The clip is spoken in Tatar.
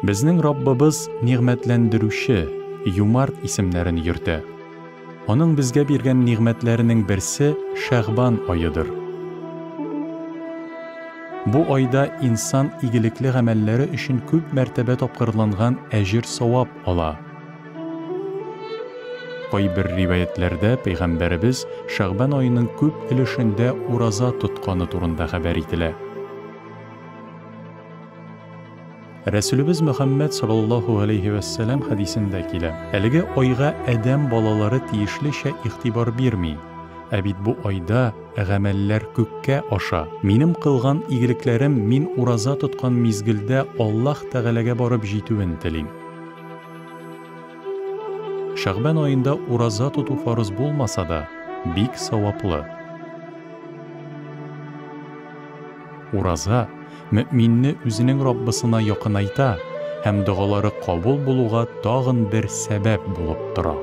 Безнең Раббыбыз нигъмәтләндерүче, юмарт исемнәрен йөртә. Аның безгә биргән нигъмәтләренең берсе Шәгъбан айыдыр. Бу айда инсан игелекле гамәлләре өчен күп мәртәбә тапкырланган әҗр-савап ала. Кайбер риваятләрдә Пәйгамбәребез Шәгъбан аеның күп өлешендә ураза тотканы турында хәбәр ителә. Рәсүлебез Мөхәммәд саллаллаһу алейхи ва саллям хадисендә килә. Әлеге айга адәм балалары тиешлечә игътибар бирми. Ә бит бу айда гамәлләр күккә аша. Минем кылган игелекләрем мин ураза тоткан мизгелдә Аллаһ Тәгаләгә барып җитүен телим. Шәгъбан аенда ураза тоту фарыз булмаса да, бик саваплы. Ураза мөэминне үзенең Раббысына якынайта һәм дугалары кабул булуга тагын бер сәбәп булып тора.